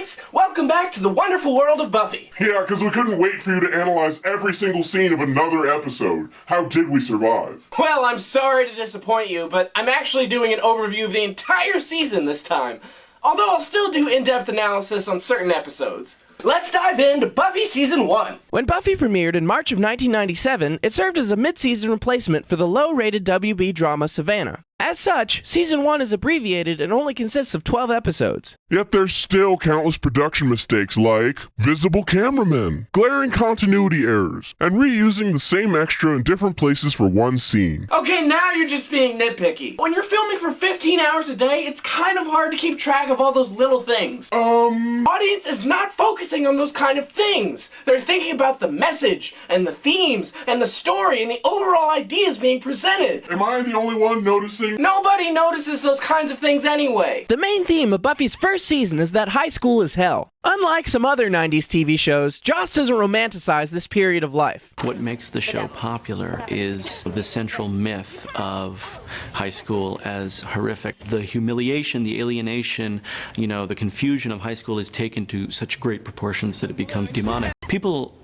science! Welcome back to the wonderful world of Buffy. Yeah, because we couldn't wait for you to analyze every single scene of another episode. How did we survive? Well, I'm sorry to disappoint you, but I'm actually doing an overview of the entire season this time. Although I'll still do in-depth analysis on certain episodes. Let's dive into Buffy Season 1. When Buffy premiered in March of 1997, it served as a mid-season replacement for the low-rated WB drama Savannah. As such, Season 1 is abbreviated and only consists of 12 episodes. Yet there's still countless production mistakes like visible cameramen, glaring continuity errors, and reusing the same extra in different places for one scene. Okay, now you're just being nitpicky. When you're filming for 15 hours a day, it's kind of hard to keep track of all those little things. Audience is not focusing on those kind of things. They're thinking about the message, and the themes, and the story, and the overall ideas being presented. Am I the only one noticing? Nobody notices those kinds of things anyway. The main theme of Buffy's first season is that high school is hell. Unlike some other 90s TV shows, Joss doesn't romanticize this period of life. What makes the show popular is the central myth of high school as horrific. The humiliation, the alienation, the confusion of high school is taken to such great proportions that it becomes demonic. People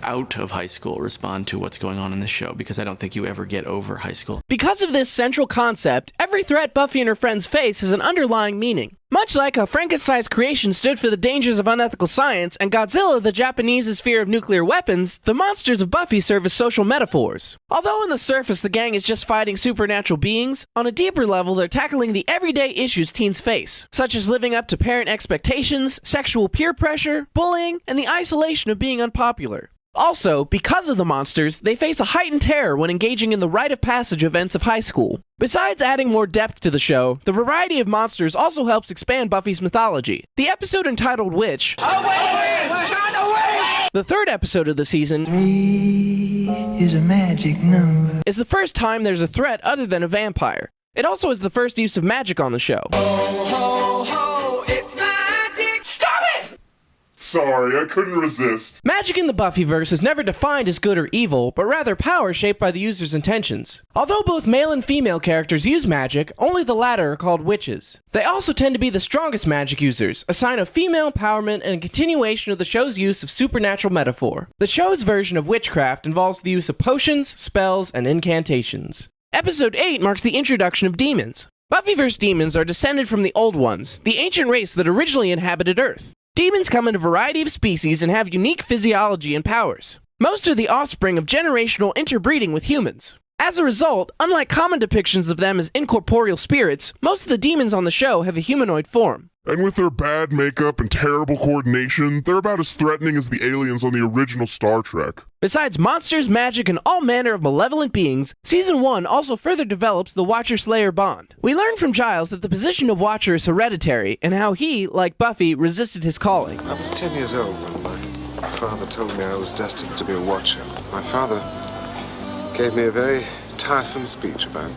out of high school respond to what's going on in this show because I don't think you ever get over high school. Because of this central concept, every threat Buffy and her friends face has an underlying meaning. Much like how Frankenstein's creation stood for the dangers of unethical science and Godzilla the Japanese's fear of nuclear weapons, the monsters of Buffy serve as social metaphors. Although on the surface the gang is just fighting supernatural beings, on a deeper level they're tackling the everyday issues teens face, such as living up to parent expectations, sexual peer pressure, bullying, and the isolation of being unpopular. Also, because of the monsters, they face a heightened terror when engaging in the rite of passage events of high school. Besides adding more depth to the show, the variety of monsters also helps expand Buffy's mythology. The episode entitled Witch, the third episode of the season, 3 is a magic number, is the first time there's a threat other than a vampire. It also is the first use of magic on the show. Ho, ho, ho, it's magic! Stop it! Sorry, I couldn't resist. Magic in the Buffyverse is never defined as good or evil, but rather power shaped by the user's intentions. Although both male and female characters use magic, only the latter are called witches. They also tend to be the strongest magic users, a sign of female empowerment and a continuation of the show's use of supernatural metaphor. The show's version of witchcraft involves the use of potions, spells, and incantations. Episode 8 marks the introduction of demons. Buffyverse demons are descended from the Old Ones, the ancient race that originally inhabited Earth. Demons come in a variety of species and have unique physiology and powers. Most are the offspring of generational interbreeding with humans. As a result, unlike common depictions of them as incorporeal spirits, most of the demons on the show have a humanoid form. And with their bad makeup and terrible coordination, they're about as threatening as the aliens on the original Star Trek. Besides monsters, magic, and all manner of malevolent beings, Season 1 also further develops the Watcher-Slayer bond. We learn from Giles that the position of Watcher is hereditary, and how he, like Buffy, resisted his calling. I was 10 years old when my father told me I was destined to be a Watcher. My father gave me a very tiresome speech about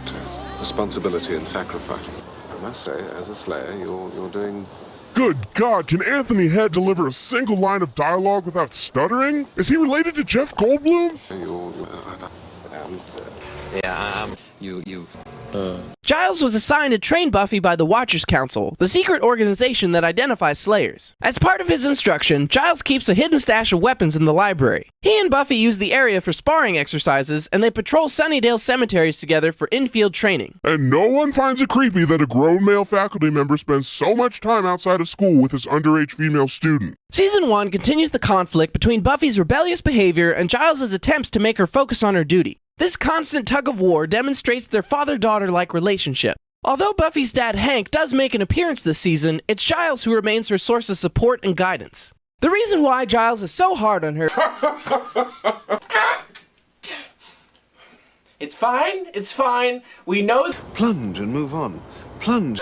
responsibility and sacrifice. I must say, as a Slayer, you're doing... Good God, can Anthony Head deliver a single line of dialogue without stuttering? Is he related to Jeff Goldblum? Giles was assigned to train Buffy by the Watchers Council, the secret organization that identifies Slayers. As part of his instruction, Giles keeps a hidden stash of weapons in the library. He and Buffy use the area for sparring exercises, and they patrol Sunnydale cemeteries together for in-field training. And no one finds it creepy that a grown male faculty member spends so much time outside of school with his underage female student. Season 1 continues the conflict between Buffy's rebellious behavior and Giles' attempts to make her focus on her duty. This constant tug-of-war demonstrates their father-daughter-like relationship. Although Buffy's dad Hank does make an appearance this season, it's Giles who remains her source of support and guidance. The reason why Giles is so hard on her... It's fine. We know... Plunge and move on. Plunge.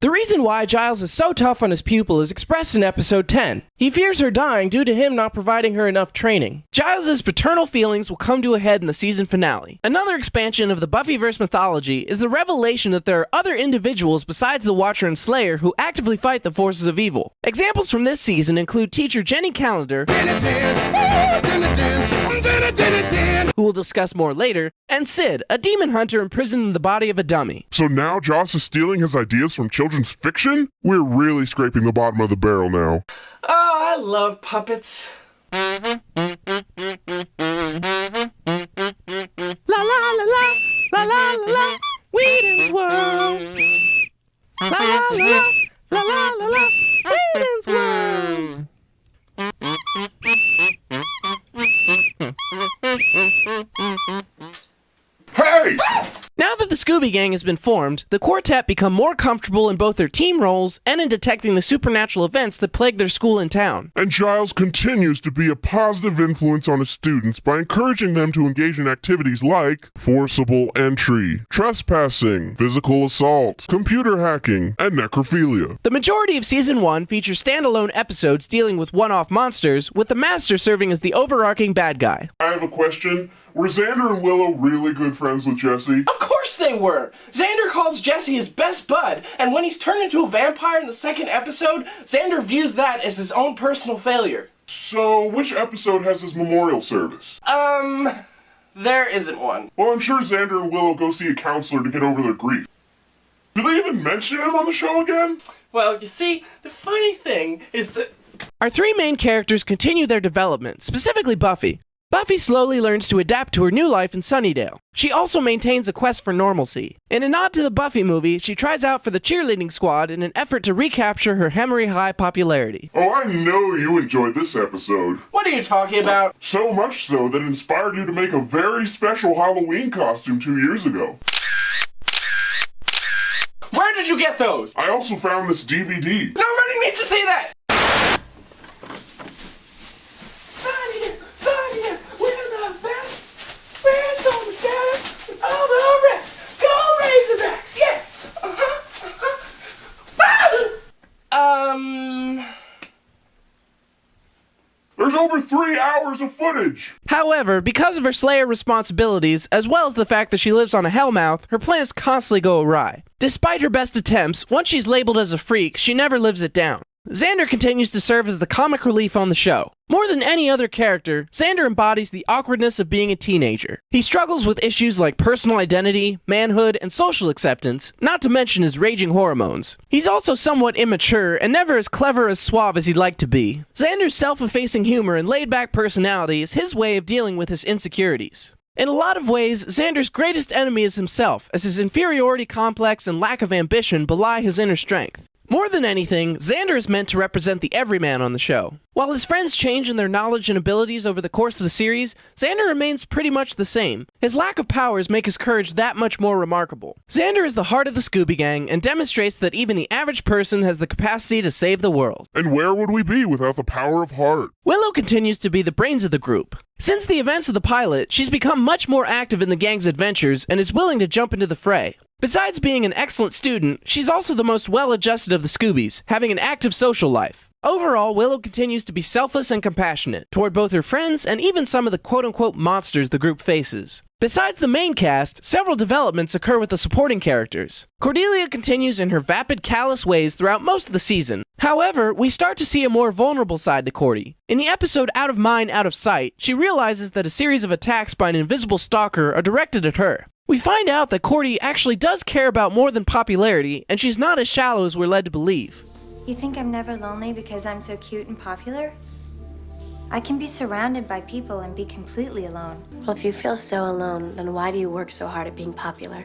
The reason why Giles is so tough on his pupil is expressed in episode 10. He fears her dying due to him not providing her enough training. Giles' paternal feelings will come to a head in the season finale. Another expansion of the Buffyverse mythology is the revelation that there are other individuals besides the Watcher and Slayer who actively fight the forces of evil. Examples from this season include teacher Jenny Calendar, who we'll discuss more later, and Sid, a demon hunter imprisoned in the body of a dummy. So now Joss is stealing his ideas from children's fiction? We're really scraping the bottom of the barrel now. Oh, I love puppets. La la la la, la la la la, Whedon's World. La la la la, la la la la, Whedon's World. Hey! Now that the Scooby Gang has been formed, the quartet become more comfortable in both their team roles and in detecting the supernatural events that plague their school and town. And Giles continues to be a positive influence on his students by encouraging them to engage in activities like forcible entry, trespassing, physical assault, computer hacking, and necrophilia. The majority of Season 1 features standalone episodes dealing with one-off monsters, with the Master serving as the overarching bad guy. I have a question. Were Xander and Willow really good friends with Jesse? Of course they were! Xander calls Jesse his best bud, and when he's turned into a vampire in the second episode, Xander views that as his own personal failure. So, which episode has his memorial service? There isn't one. Well, I'm sure Xander and Willow go see a counselor to get over their grief. Do they even mention him on the show again? Well, you see, the funny thing is that... Our three main characters continue their development, specifically Buffy. Buffy slowly learns to adapt to her new life in Sunnydale. She also maintains a quest for normalcy. In a nod to the Buffy movie, she tries out for the cheerleading squad in an effort to recapture her Hemery High popularity. Oh, I know you enjoyed this episode. What are you talking about? So much so that it inspired you to make a very special Halloween costume 2 years ago. Where did you get those? I also found this DVD. Nobody needs to see that! Sonya, we're the best. We're so together with all the rest. Go Razorbacks, yeah! There's over 3 hours of footage! However, because of her Slayer responsibilities, as well as the fact that she lives on a Hellmouth, her plans constantly go awry. Despite her best attempts, once she's labeled as a freak, she never lives it down. Xander continues to serve as the comic relief on the show. More than any other character, Xander embodies the awkwardness of being a teenager. He struggles with issues like personal identity, manhood, and social acceptance, not to mention his raging hormones. He's also somewhat immature and never as clever as suave as he'd like to be. Xander's self-effacing humor and laid-back personality is his way of dealing with his insecurities. In a lot of ways, Xander's greatest enemy is himself, as his inferiority complex and lack of ambition belie his inner strength. More than anything, Xander is meant to represent the everyman on the show. While his friends change in their knowledge and abilities over the course of the series, Xander remains pretty much the same. His lack of powers make his courage that much more remarkable. Xander is the heart of the Scooby Gang and demonstrates that even the average person has the capacity to save the world. And where would we be without the power of heart? Willow continues to be the brains of the group. Since the events of the pilot, she's become much more active in the gang's adventures and is willing to jump into the fray. Besides being an excellent student, she's also the most well-adjusted of the Scoobies, having an active social life. Overall, Willow continues to be selfless and compassionate toward both her friends and even some of the quote-unquote monsters the group faces. Besides the main cast, several developments occur with the supporting characters. Cordelia continues in her vapid, callous ways throughout most of the season. However, we start to see a more vulnerable side to Cordy. In the episode Out of Mind, Out of Sight, she realizes that a series of attacks by an invisible stalker are directed at her. We find out that Cordy actually does care about more than popularity, and she's not as shallow as we're led to believe. You think I'm never lonely because I'm so cute and popular? I can be surrounded by people and be completely alone. Well, if you feel so alone, then why do you work so hard at being popular?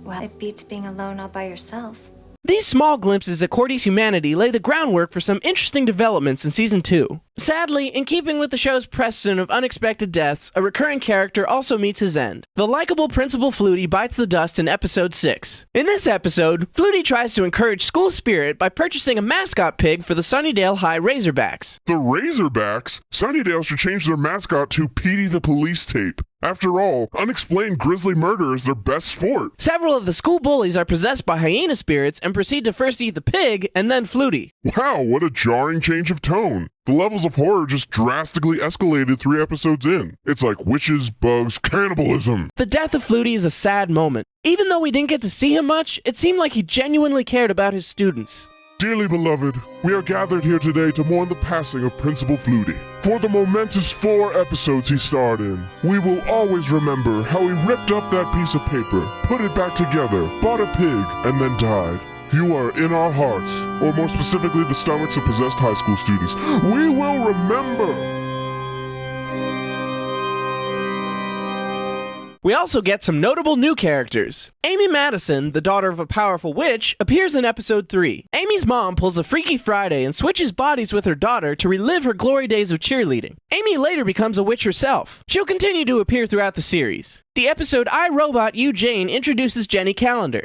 Well, it beats being alone all by yourself. These small glimpses at Cordy's humanity lay the groundwork for some interesting developments in Season 2. Sadly, in keeping with the show's precedent of unexpected deaths, a recurring character also meets his end. The likable Principal Flutie bites the dust in Episode 6. In this episode, Flutie tries to encourage school spirit by purchasing a mascot pig for the Sunnydale High Razorbacks. The Razorbacks? Sunnydale should change their mascot to Petey the Police Tape. After all, unexplained grisly murder is their best sport. Several of the school bullies are possessed by hyena spirits and proceed to first eat the pig and then Flutie. Wow, what a jarring change of tone. The levels of horror just drastically escalated 3 episodes in. It's like witches, bugs, cannibalism. The death of Flutie is a sad moment. Even though we didn't get to see him much, it seemed like he genuinely cared about his students. Dearly beloved, we are gathered here today to mourn the passing of Principal Flutie. For the momentous 4 episodes he starred in, we will always remember how he ripped up that piece of paper, put it back together, bought a pig, and then died. You are in our hearts, or more specifically the stomachs of possessed high school students. We will remember! We also get some notable new characters. Amy Madison, the daughter of a powerful witch, appears in episode 3. Amy's mom pulls a Freaky Friday and switches bodies with her daughter to relive her glory days of cheerleading. Amy later becomes a witch herself. She'll continue to appear throughout the series. The episode I, Robot, You, Jane introduces Jenny Calendar.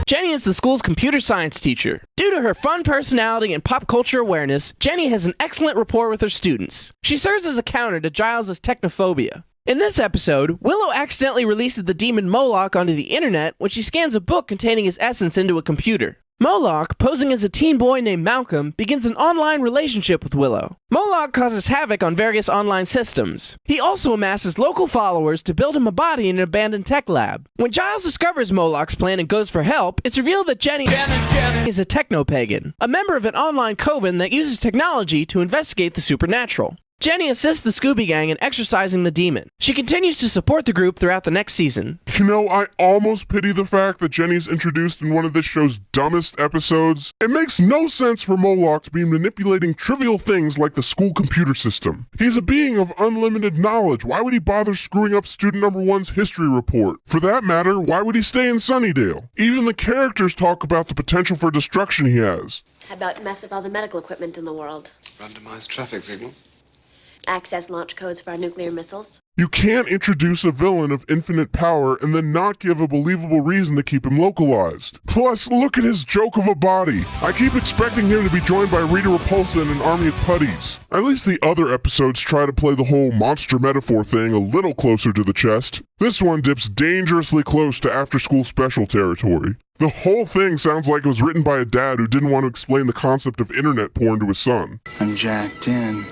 Jenny is the school's computer science teacher. Due to her fun personality and pop culture awareness, Jenny has an excellent rapport with her students. She serves as a counter to Giles' technophobia. In this episode, Willow accidentally releases the demon Moloch onto the internet when she scans a book containing his essence into a computer. Moloch, posing as a teen boy named Malcolm, begins an online relationship with Willow. Moloch causes havoc on various online systems. He also amasses local followers to build him a body in an abandoned tech lab. When Giles discovers Moloch's plan and goes for help, it's revealed that Jenny is a techno-pagan, a member of an online coven that uses technology to investigate the supernatural. Jenny assists the Scooby Gang in exorcising the demon. She continues to support the group throughout the next season. You know, I almost pity the fact that Jenny's introduced in one of this show's dumbest episodes. It makes no sense for Moloch to be manipulating trivial things like the school computer system. He's a being of unlimited knowledge. Why would he bother screwing up student number 1's history report? For that matter, why would he stay in Sunnydale? Even the characters talk about the potential for destruction he has. How about mess up all the medical equipment in the world? Randomized traffic signals. Access launch codes for our nuclear missiles? You can't introduce a villain of infinite power and then not give a believable reason to keep him localized. Plus, look at his joke of a body. I keep expecting him to be joined by Rita Repulsa and an army of putties. At least the other episodes try to play the whole monster metaphor thing a little closer to the chest. This one dips dangerously close to after-school special territory. The whole thing sounds like it was written by a dad who didn't want to explain the concept of internet porn to his son. I'm jacked in.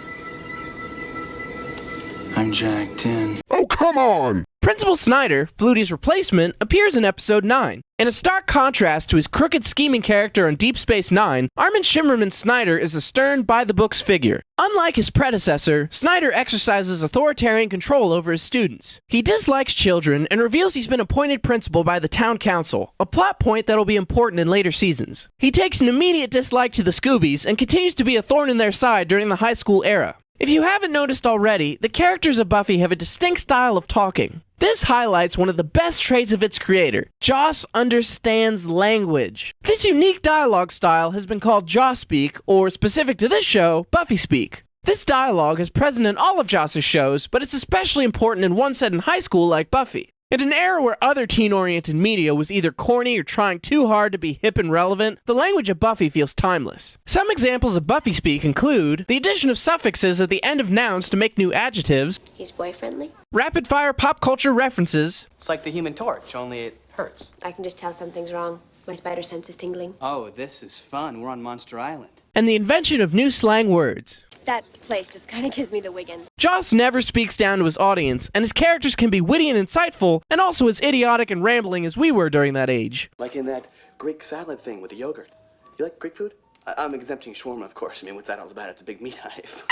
Oh, come on! Principal Snyder, Flutie's replacement, appears in episode 9. In a stark contrast to his crooked scheming character on Deep Space Nine, Armin Shimmerman Snyder is a stern, by-the-books figure. Unlike his predecessor, Snyder exercises authoritarian control over his students. He dislikes children and reveals he's been appointed principal by the town council, a plot point that'll be important in later seasons. He takes an immediate dislike to the Scoobies and continues to be a thorn in their side during the high school era. If you haven't noticed already, the characters of Buffy have a distinct style of talking. This highlights one of the best traits of its creator. Joss understands language. This unique dialogue style has been called Joss Speak, or specific to this show, Buffy Speak. This dialogue is present in all of Joss's shows, but it's especially important in one set in high school like Buffy. In an era where other teen-oriented media was either corny or trying too hard to be hip and relevant, the language of Buffy feels timeless. Some examples of Buffy speak include the addition of suffixes at the end of nouns to make new adjectives, He's boy-friendly? rapid-fire pop culture references, It's like the Human Torch, only it hurts. I can just tell something's wrong. My spider sense is tingling. Oh, this is fun. We're on Monster Island. and the invention of new slang words. That place just kind of gives me the Wiggins. Joss never speaks down to his audience, and his characters can be witty and insightful, and also as idiotic and rambling as we were during that age. Like in that Greek salad thing with the yogurt. You like Greek food? I'm exempting shawarma, of course. I mean, what's that all about? It's a big meat hive.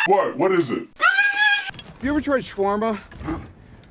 What? What is it? You ever tried shawarma?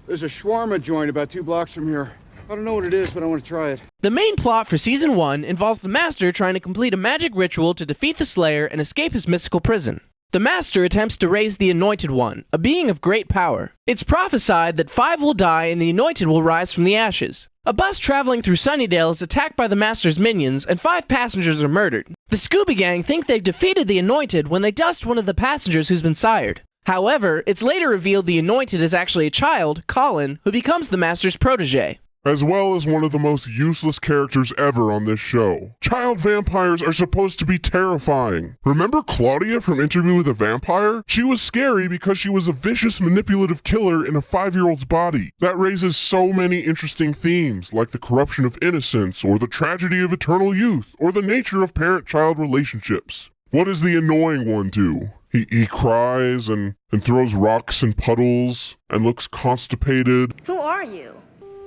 There's a shawarma joint about 2 blocks from here. I don't know what it is, but I want to try it. The main plot for Season 1 involves the Master trying to complete a magic ritual to defeat the Slayer and escape his mystical prison. The Master attempts to raise the Anointed One, a being of great power. It's prophesied that 5 will die and the Anointed will rise from the ashes. A bus traveling through Sunnydale is attacked by the Master's minions, and 5 passengers are murdered. The Scooby Gang think they've defeated the Anointed when they dust one of the passengers who's been sired. However, it's later revealed the Anointed is actually a child, Colin, who becomes the Master's protege. As well as one of the most useless characters ever on this show. Child vampires are supposed to be terrifying. Remember Claudia from Interview with a Vampire? She was scary because she was a vicious, manipulative killer in a 5-year-old's body. That raises so many interesting themes, like the corruption of innocence, or the tragedy of eternal youth, or the nature of parent-child relationships. What does the annoying one do? He cries and throws rocks and puddles and looks constipated. Who are you?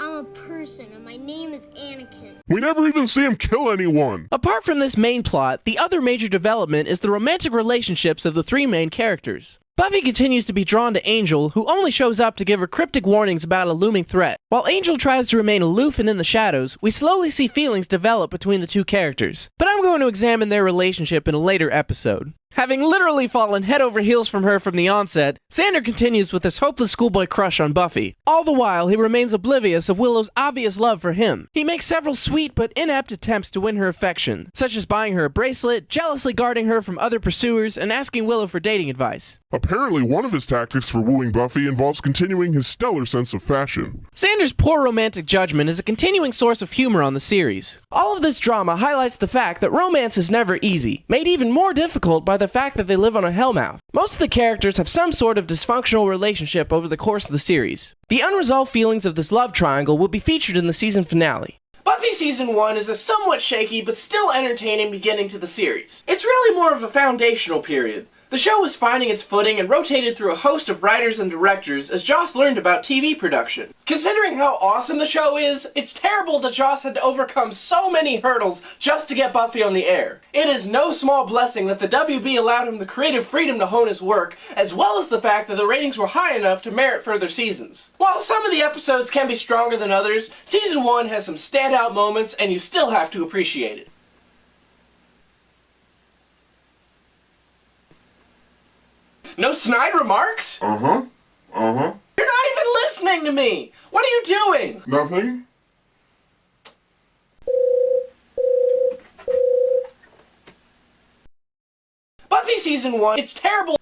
I'm a person, and my name is Anakin. We never even see him kill anyone. Apart from this main plot, the other major development is the romantic relationships of the three main characters. Buffy continues to be drawn to Angel, who only shows up to give her cryptic warnings about a looming threat. While Angel tries to remain aloof and in the shadows, we slowly see feelings develop between the two characters. But I'm going to examine their relationship in a later episode. Having literally fallen head over heels from her from the onset, Xander continues with his hopeless schoolboy crush on Buffy. All the while, he remains oblivious of Willow's obvious love for him. He makes several sweet but inept attempts to win her affection, such as buying her a bracelet, jealously guarding her from other pursuers, and asking Willow for dating advice. Apparently, one of his tactics for wooing Buffy involves continuing his stellar sense of fashion. Xander's poor romantic judgment is a continuing source of humor on the series. All of this drama highlights the fact that romance is never easy, made even more difficult by the fact that they live on a hellmouth. Most of the characters have some sort of dysfunctional relationship over the course of the series. The unresolved feelings of this love triangle will be featured in the season finale. Buffy Season 1 is a somewhat shaky but still entertaining beginning to the series. It's really more of a foundational period. The show was finding its footing and rotated through a host of writers and directors as Joss learned about TV production. Considering how awesome the show is, it's terrible that Joss had to overcome so many hurdles just to get Buffy on the air. It is no small blessing that the WB allowed him the creative freedom to hone his work, as well as the fact that the ratings were high enough to merit further seasons. While some of the episodes can be stronger than others, Season 1 has some standout moments and you still have to appreciate it. No snide remarks? Uh-huh. You're not even listening to me! What are you doing? Nothing? Buffy Season 1, it's terrible.